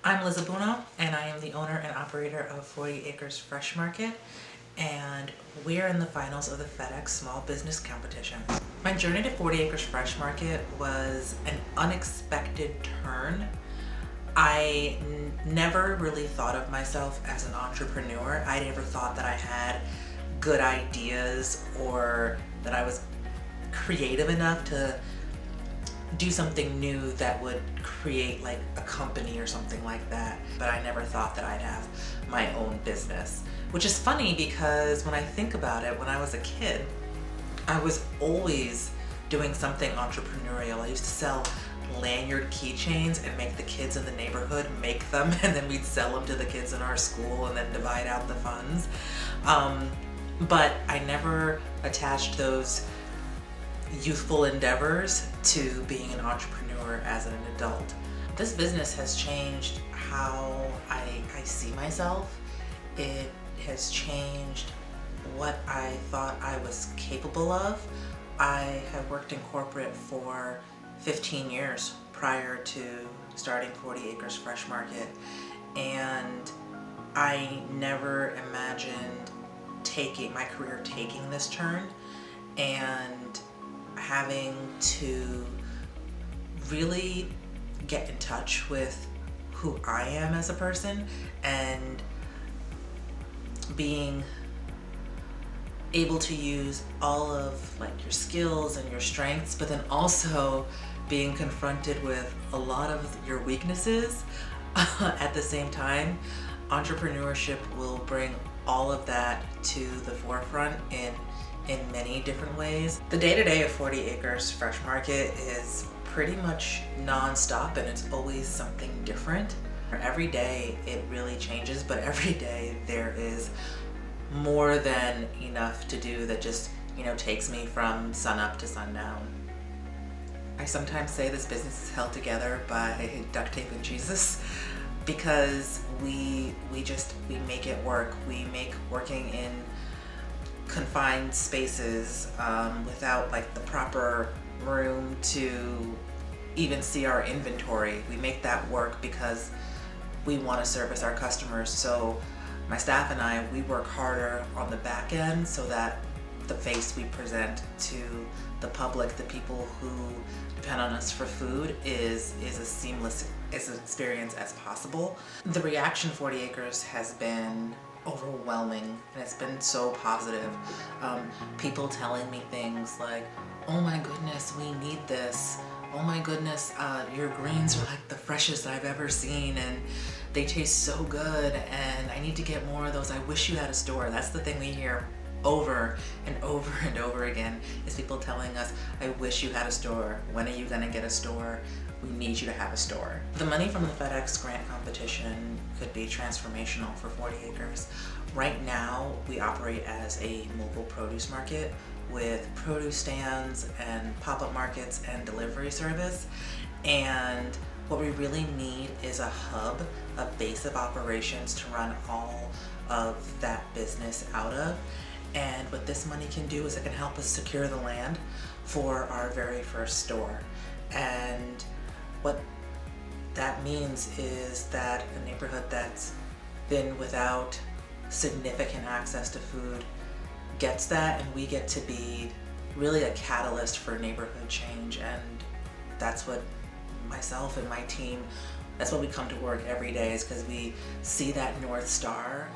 I'm Liz Abuno, and I am the owner and operator of 40 Acres Fresh Market, and we're in the finals of the FedEx Small Business Competition. My journey to 40 Acres Fresh Market was an unexpected turn. I never really thought of myself as an entrepreneur. I never thought that I had good ideas or that I was creative enough to do something new that would create like a company or something like that. But I never thought that I'd have my own business, which is funny because when I think about it, when I was a kid, I was always doing something entrepreneurial. I used to sell lanyard keychains and make the kids in the neighborhood make them, and then we'd sell them to the kids in our school and then divide out the funds. But I never attached those youthful endeavors to being an entrepreneur as an adult. This business has changed how I see myself. It has changed what I thought I was capable of. I have worked in corporate for 15 years prior to starting 40 Acres Fresh Market, and I never imagined my career taking this turn and having to really get in touch with who I am as a person and being able to use all of like your skills and your strengths, but then also being confronted with a lot of your weaknesses at the same time. Entrepreneurship will bring all of that to the forefront in many different ways. The day-to-day of 40 Acres Fresh Market is pretty much non-stop, and it's always something different. Every day it really changes, but every day there is more than enough to do that just, takes me from sunup to sundown. I sometimes say this business is held together by duct tape and Jesus, because we make it work. We make working in confined spaces without like the proper room to even see our inventory. We make that work because we want to service our customers. So my staff and I, we work harder on the back end so that the face we present to the public, the people who depend on us for food, is as seamless as an experience as possible. The reaction 40 Acres has been overwhelming, and it's been so positive. People telling me things like, oh my goodness, we need this. Oh my goodness, your greens are like the freshest I've ever seen, and they taste so good, and I need to get more of those. I wish you had a store. That's the thing we hear over and over and over again, is people telling us, I wish you had a store. When are you gonna get a store? We need you to have a store. The money from the FedEx grant competition could be transformational for 40 Acres. Right now, we operate as a mobile produce market with produce stands and pop-up markets and delivery service. And what we really need is a hub, a base of operations to run all of that business out of. And what this money can do is it can help us secure the land for our very first store. And what that means is that a neighborhood that's been without significant access to food gets that, and we get to be really a catalyst for neighborhood change. And that's what myself and my team, that's what we come to work every day, is because we see that North Star.